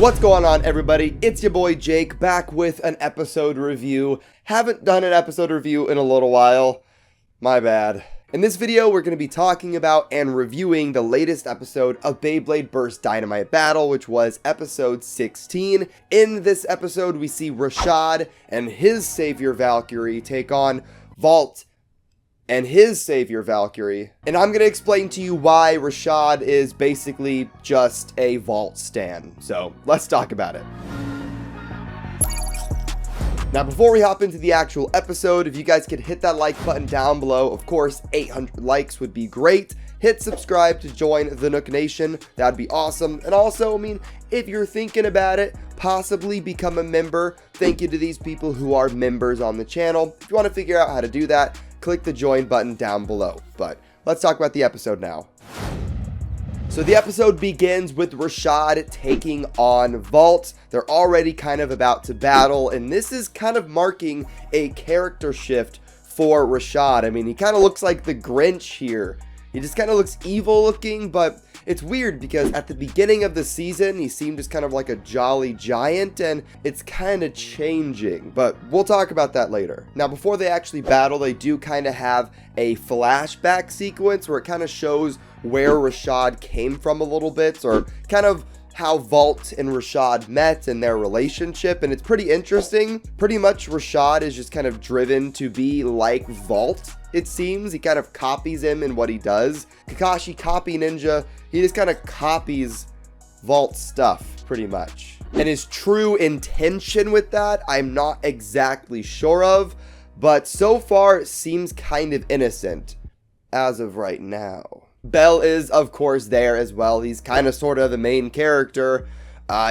What's going on, everybody? It's your boy Jake, back with an episode review. Haven't done an episode review in a little while. My bad. In this video, we're going to be talking about and reviewing the latest episode of Beyblade Burst Dynamite Battle, which was episode 16. In this episode, we see Rashad and his Savior Valkyrie take on Valt and his Savior Valkyrie. And I'm going to explain to you why Rashad is basically just a Valt stan. So let's talk about it. Now, before we hop into the actual episode, if you guys could hit that like button down below, of course, 800 likes would be great. Hit subscribe to join the Nuc Nation. That'd be awesome. And also, if you're thinking about it, possibly become a member. Thank you to these people who are members on the channel. If you want to figure out how to do that, click the join button down below. But let's talk about the episode now. So the episode begins with Rashad taking on Valt. They're already kind of about to battle, and this is kind of marking a character shift for Rashad. He kind of looks like the Grinch here. He just kind of looks evil looking, but it's weird because at the beginning of the season, he seemed just kind of like a jolly giant, and it's kind of changing, but we'll talk about that later. Now, before they actually battle, they do kind of have a flashback sequence where it kind of shows where Rashad came from a little bit, or kind of how Valt and Rashad met and their relationship, and it's pretty interesting. Pretty much Rashad is just kind of driven to be like Valt, it seems. He kind of copies him in what he does. Kakashi Copy Ninja, he just kind of copies Valt's stuff, pretty much. And his true intention with that, I'm not exactly sure of, but so far it seems kind of innocent as of right now. Bell is, of course, there as well. He's kind of sort of the main character.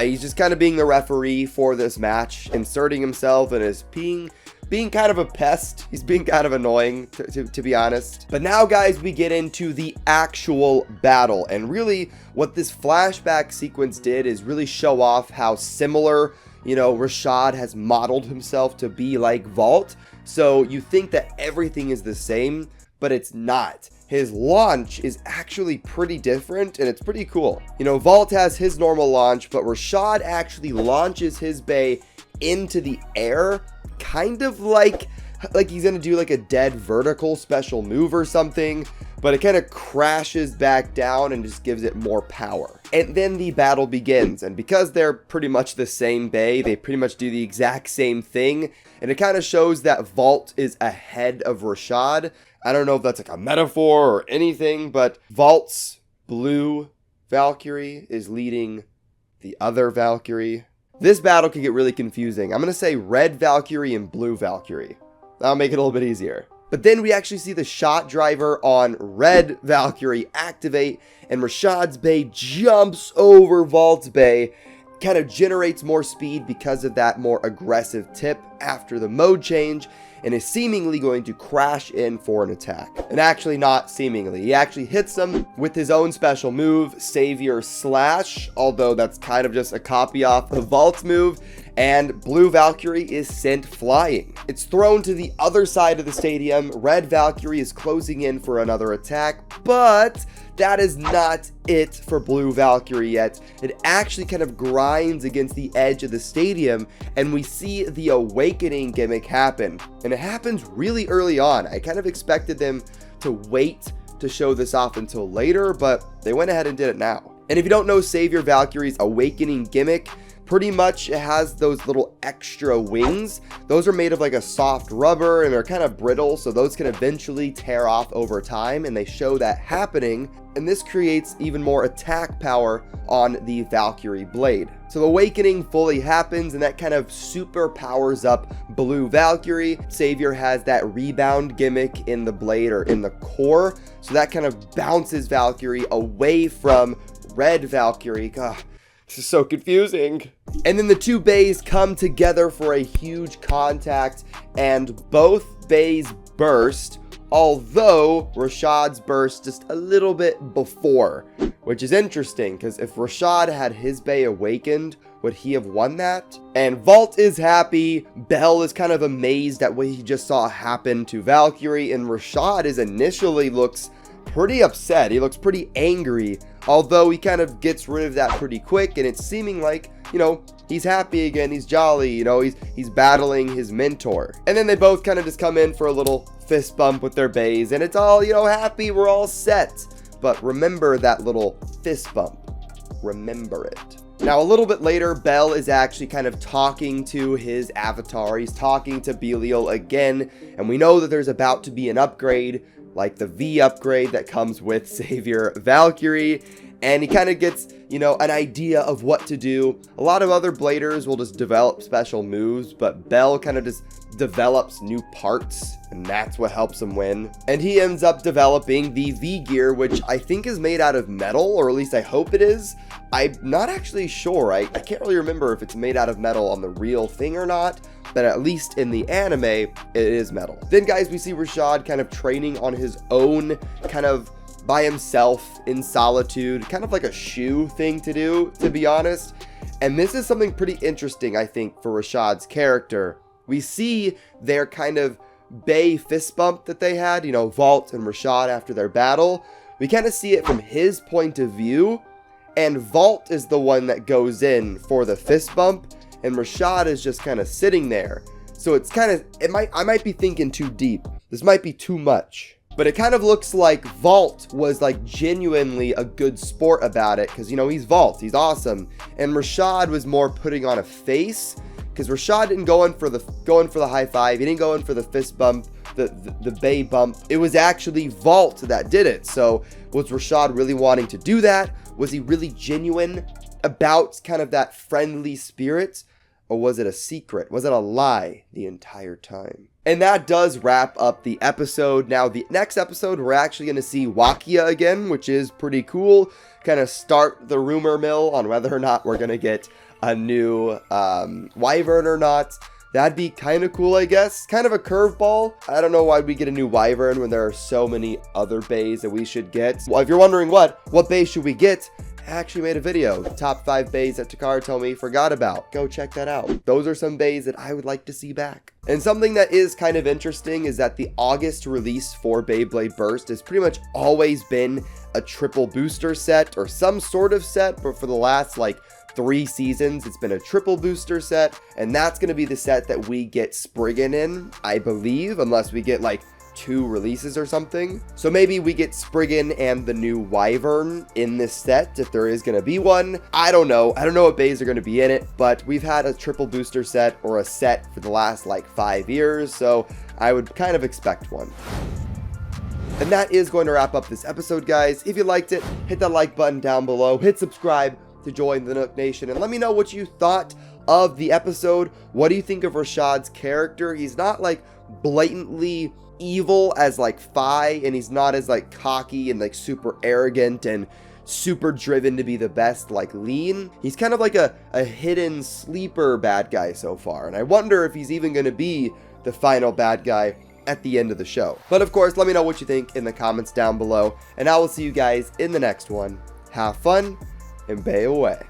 He's just kind of being the referee for this match, inserting himself and is being kind of a pest. He's being kind of annoying, to be honest. But now, guys, we get into the actual battle. And really, what this flashback sequence did is really show off how similar, Rashad has modeled himself to be like Valt. So you think that everything is the same, but it's not. His launch is actually pretty different, and it's pretty cool. Valt has his normal launch, but Rashad actually launches his bay into the air, kind of like he's gonna do like a dead vertical special move or something, but it kind of crashes back down and just gives it more power. And then the battle begins, and because they're pretty much the same bay, they pretty much do the exact same thing, and it kind of shows that Valt is ahead of Rashad. I don't know if that's like a metaphor or anything, but Valt's blue Valkyrie is leading the other Valkyrie. This battle can get really confusing. I'm going to say red Valkyrie and blue Valkyrie. That'll make it a little bit easier. But then we actually see the shot driver on red Valkyrie activate, and Rashad's bay jumps over Valt's bay, kind of generates more speed because of that more aggressive tip after the mode change, and is seemingly going to crash in for an attack. And actually not seemingly. He actually hits them with his own special move, Savior Slash, although that's kind of just a copy off the Valt's move, and blue Valkyrie is sent flying. It's thrown to the other side of the stadium. Red Valkyrie is closing in for another attack, but that is not it for blue Valkyrie yet. It actually kind of grinds against the edge of the stadium, and we see the awakening gimmick happen. And it happens really early on. I kind of expected them to wait to show this off until later, but they went ahead and did it now. And if you don't know Savior Valkyrie's awakening gimmick, pretty much it has those little extra wings. Those are made of like a soft rubber, and they're kind of brittle, so those can eventually tear off over time, and they show that happening, and this creates even more attack power on the Valkyrie blade. So the awakening fully happens, and that kind of super powers up blue Valkyrie. Savior has that rebound gimmick in the blade, or in the core, so that kind of bounces Valkyrie away from red Valkyrie. God, this is so confusing. And then the two bays come together for a huge contact, and both bays burst, although Rashad's burst just a little bit before, which is interesting because if Rashad had his bay awakened, would he have won that? And Valt is happy. Bell is kind of amazed at what he just saw happen to Valkyrie, and Rashad is initially looks pretty upset. He looks pretty angry, although he kind of gets rid of that pretty quick, and it's seeming like you know, he's happy again, he's jolly, you know, he's battling his mentor. And then they both kind of just come in for a little fist bump with their bays, and it's all, you know, happy, we're all set. But remember that little fist bump. Remember it. Now, a little bit later, Bell is actually kind of talking to his avatar. He's talking to Belial again, and we know that there's about to be an upgrade, like the V upgrade that comes with Savior Valkyrie, and he kind of gets, you know, an idea of what to do. A lot of other bladers will just develop special moves, but Bell kind of just develops new parts, and that's what helps him win. And he ends up developing the V gear, which I think is made out of metal, or at least I hope it is. I'm not actually sure. I can't really remember if it's made out of metal on the real thing or not, but at least in the anime, it is metal. Then, guys, we see Rashad kind of training on his own, kind of by himself in solitude, kind of like a shoe thing to do, to be honest. And this is something pretty interesting, I think, for Rashad's character. We see their kind of Bay fist bump that they had, you know, Valt and Rashad after their battle. We kind of see it from his point of view, and Valt is the one that goes in for the fist bump, and Rashad is just kind of sitting there. So it's kind of, I might be thinking too deep. This might be too much. But it kind of looks like Valt was like genuinely a good sport about it, because, you know, he's Valt, he's awesome. And Rashad was more putting on a face, because Rashad didn't go in for the high five. He didn't go in for the fist bump, the bay bump. It was actually Valt that did it. So was Rashad really wanting to do that? Was he really genuine about kind of that friendly spirit? Or was it a secret? Was it a lie the entire time? And that does wrap up the episode. Now, the next episode, we're actually going to see Wakia again, which is pretty cool. Kind of start the rumor mill on whether or not we're going to get a new Wyvern or not. That'd be kind of cool, I guess. Kind of a curveball. I don't know why we get a new Wyvern when there are so many other bays that we should get. Well, if you're wondering what bay should we get, I actually made a video, top 5 bays that Takara told me forgot about. Go check that out. Those are some bays that I would like to see back. And something that is kind of interesting is that the August release for Beyblade Burst has pretty much always been a triple booster set or some sort of set, but for the last like 3 seasons, it's been a triple booster set, and that's going to be the set that we get Spriggan in, I believe, unless we get like 2 releases or something. So maybe we get Spriggan and the new Wyvern in this set, if there is going to be one. I don't know what bays are going to be in it, but we've had a triple booster set or a set for the last like 5 years, so I would kind of expect one. And that is going to wrap up this episode, guys. If you liked it, hit that like button down below, hit subscribe to join the Nuc Nation, and let me know what you thought of the episode. What do you think of Rashad's character? He's not like blatantly evil as like Fi, and he's not as like cocky and like super arrogant and super driven to be the best like Lean. He's kind of like a hidden sleeper bad guy so far, and I wonder if he's even going to be the final bad guy at the end of the show. But of course, let me know what you think in the comments down below, and I will see you guys in the next one. Have fun and bay away.